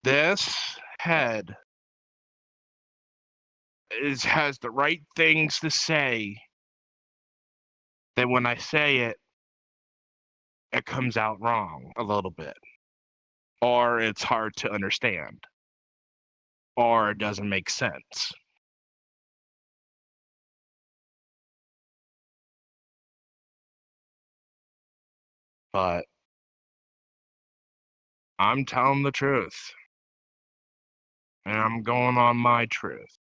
This head has the right things to say. Then when I say it, it comes out wrong a little bit. Or it's hard to understand. Or it doesn't make sense. But I'm telling the truth. And I'm going on my truth.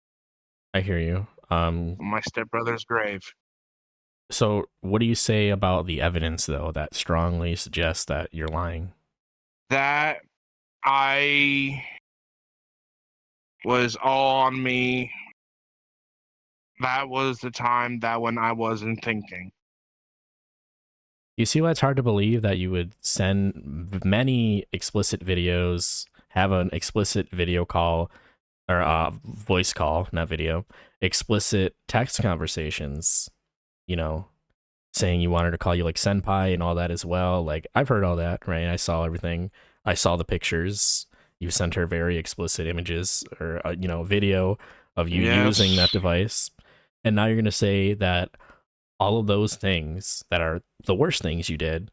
I hear you. My stepbrother's grave. So what do you say about the evidence, though, that strongly suggests that you're lying? That I was all on me. That was the time that when I wasn't thinking. You see why it's hard to believe that you would send many explicit videos, have an explicit video call, or voice call, not video, explicit text conversations, you know, saying you wanted to call you like senpai and all that as well. Like, I've heard all that, right? I saw everything. I saw the pictures. You sent her very explicit images or, video of you using that device. And now you're going to say that all of those things that are the worst things you did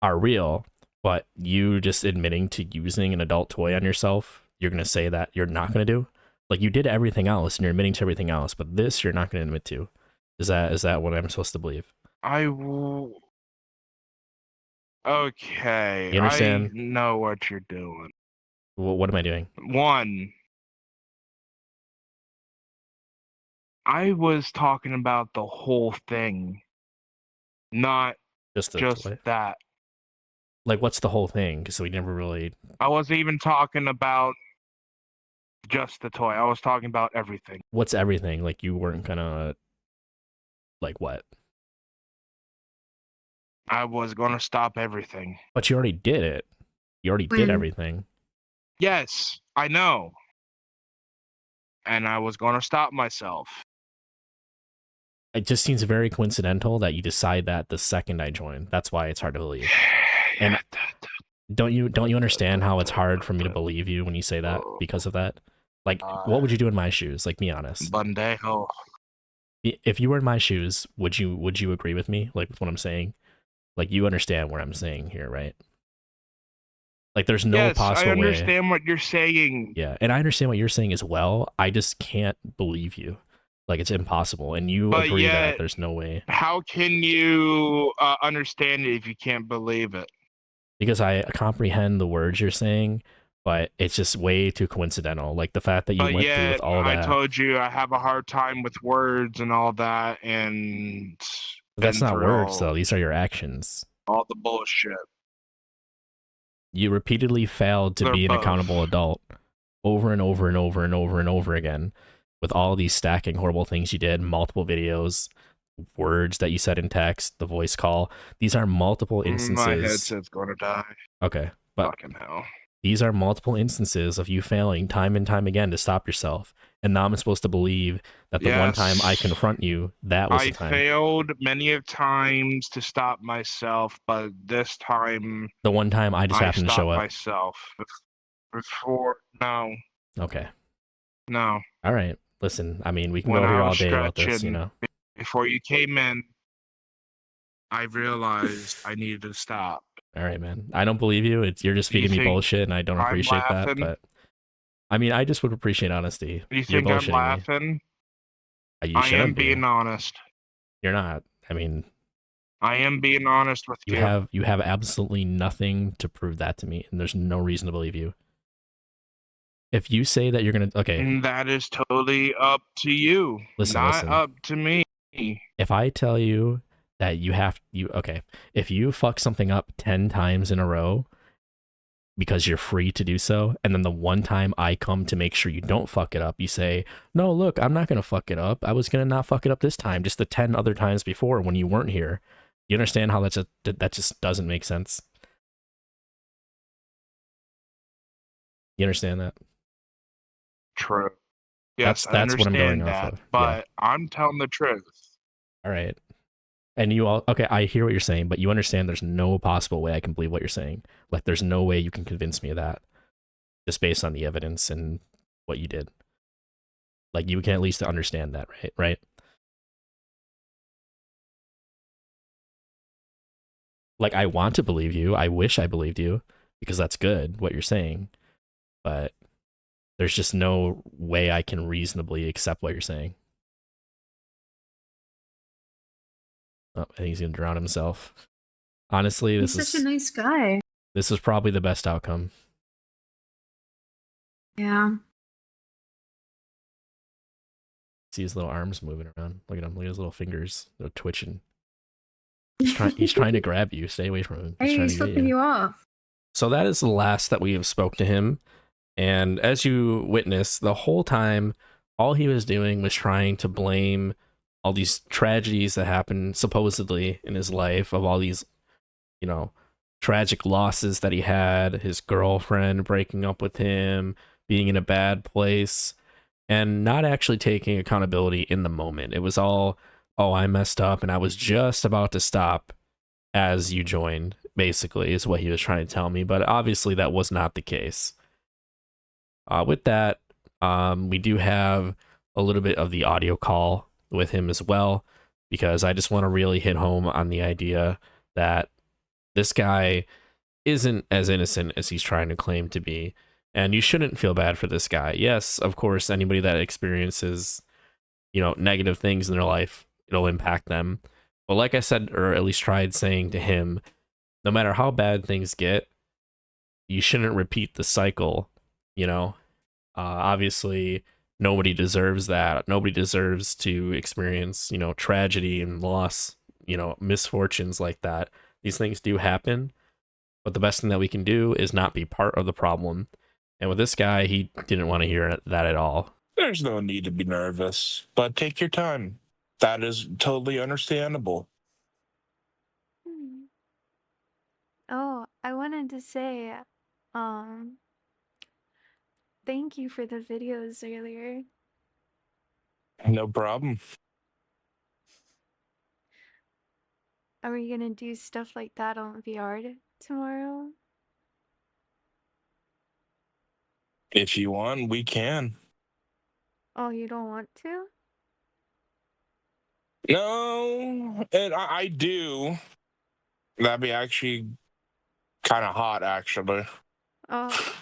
are real, but you just admitting to using an adult toy on yourself, you're going to say that you're not going to do? Like, you did everything else and you're admitting to everything else, but this you're not going to admit to. Is that what I'm supposed to believe? Okay, You understand? I know what you're doing. What am I doing? One, I was talking about the whole thing, not Just the just toy? that. Like, what's the whole thing? Because we never really. I wasn't even talking about just the toy. I was talking about everything. What's everything? Like, you weren't gonna. Like, what? I was gonna stop everything. But you already did it. You already did When? everything. Yes, I know. And I was gonna stop myself. It just seems very coincidental that you decide that the second I joined. That's why it's hard to believe. And don't you understand how it's hard for me to believe you when you say that because of that? Like, what would you do in my shoes? Like, be honest. Bandejo. If you were in my shoes, would you agree with me? Like, with what I'm saying? Like, you understand what I'm saying here, right? Like, there's no Yes, possible I way. understand what you're saying. Yeah, and I understand what you're saying as well. I just can't believe you. Like, it's impossible. And you But agree that yet, there's no way. how can you understand it if you can't believe it? Because I comprehend the words you're saying, but it's just way too coincidental. Like, the fact that you But went through with yet, all I that. told you I have a hard time with words and all that, and That's been not through words, though. These are your actions. all the bullshit. You repeatedly failed to They're be an both. accountable adult over and over and over and over and over again with all these stacking horrible things you did, multiple videos, words that you said in text, the voice call. These are multiple My instances. headset's gonna die. Okay, but Fucking hell. these are multiple instances of you failing time and time again to stop yourself. And now I'm supposed to believe that the one time I Yes. confront you, that was I the time. failed many of times to stop myself, but this time The one time I just I happened to show stopped up. myself. Before, no, Okay. no. All right. Listen, I mean, we can When go I here all was day about this, you stretching, know? before you came in, I realized I needed to stop. All right, man. I don't believe you. You're just You feeding me think bullshit, and I don't I'm appreciate that. laughing? But I mean, I just would appreciate honesty. You You're think I'm bullshitting me. laughing? You I shouldn't am be. being honest. You're not. I mean, I am being honest with you. you have absolutely nothing to prove that to me, and there's no reason to believe you. If you say that you're gonna, okay, And that is totally up to you, listen. not up to me. If I tell you that okay, if you fuck something up 10 times in a row because you're free to do so, and then the one time I come to make sure you don't fuck it up, you say, no, look, I'm not gonna fuck it up. I was gonna not fuck it up this time, just the 10 other times before when you weren't here. You understand how that just doesn't make sense? You understand that? True. Yes, That's what I'm going off that, of. but I'm telling the truth. All right. And you all, okay, I hear what you're saying, but you understand there's no possible way I can believe what you're saying. Like, there's no way you can convince me of that just based on the evidence and what you did. Like, you can at least understand that, right? Right? Like, I want to believe you. I wish I believed you because that's good, what you're saying. But there's just no way I can reasonably accept what you're saying. Oh, I think he's going to drown himself. Honestly, He's such a nice guy. This is probably the best outcome. Yeah. See his little arms moving around. Look at him. Look at his little fingers. They're twitching. He's trying to grab you. Stay away from him. He's Hey, trying he's to get flipping you off. So that is the last that we have spoke to him. And as you witness, the whole time, all he was doing was trying to blame all these tragedies that happened supposedly in his life, of all these, you know, tragic losses that he had, his girlfriend breaking up with him, being in a bad place, and not actually taking accountability in the moment. It was all, oh, I messed up and I was just about to stop as you joined, basically, is what he was trying to tell me. But obviously that was not the case. With that, we do have a little bit of the audio call with him as well, because I just want to really hit home on the idea that this guy isn't as innocent as he's trying to claim to be. And you shouldn't feel bad for this guy. Yes, of course, anybody that experiences, you know, negative things in their life, it'll impact them. But like I said, or at least tried saying to him, no matter how bad things get, you shouldn't repeat the cycle, you know? Obviously, nobody deserves that. Nobody deserves to experience, tragedy and loss, misfortunes like that. These things do happen, but the best thing that we can do is not be part of the problem. And with this guy, he didn't want to hear that at all. There's no need to be nervous, but take your time. That is totally understandable. Hmm. Oh, I wanted to say, um, thank you for the videos earlier. No problem. Are we gonna do stuff like that on VR tomorrow? If you want, we can. Oh, you don't want to? No, and I do. That'd be actually kind of hot, actually. Oh,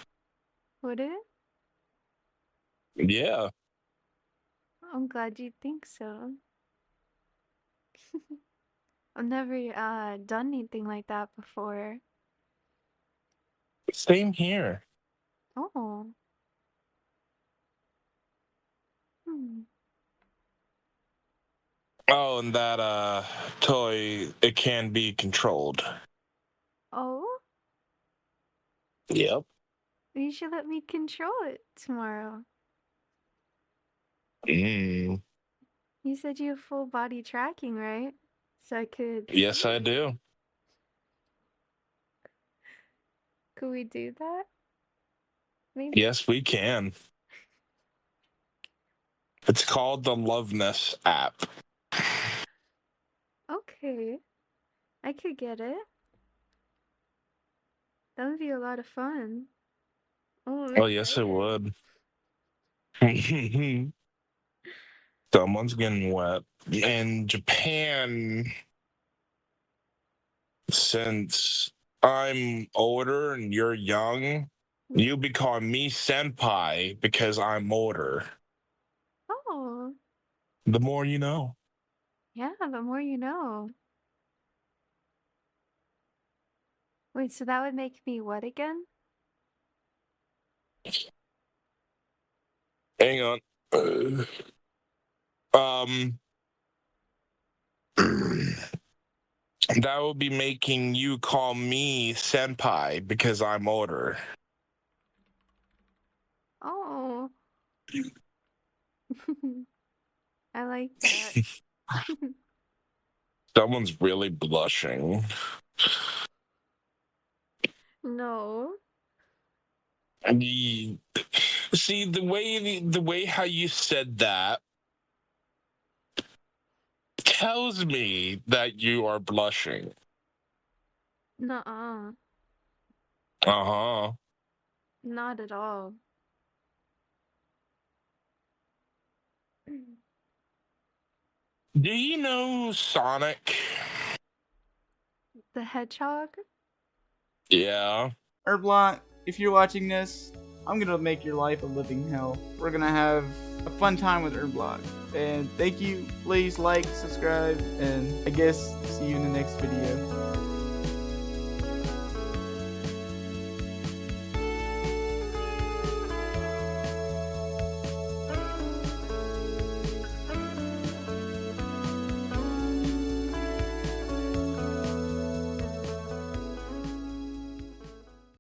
would it? Yeah. I'm glad you think so. I've never done anything like that before. Same here. Oh. Hmm. Oh, and that toy, it can be controlled. Oh? Yep. You should let me control it tomorrow. Mm. You said you have full body tracking, right? So I could Yes, see I it? do. Could we do that? Maybe. Yes, we can. It's called the Loveness app. Okay. I could get it. That would be a lot of fun. Oh, I'm Oh, yes, it excited. would. Someone's getting wet. In Japan, since I'm older and you're young, you be calling me senpai because I'm older. Oh, The more you know. yeah, the more you know. Wait, so that would make me what again? Hang on. Um, that would be making you call me senpai because I'm older. Oh. I like that. Someone's really blushing. No. See the way how you said that tells me that you are blushing. Nuh-uh. Uh-huh. Not at all. Do you know Sonic? The hedgehog? Yeah. Herblock, if you're watching this, I'm gonna make your life a living hell. We're gonna have a fun time with Herblock. And thank you. Please like, subscribe, and I guess see you in the next video.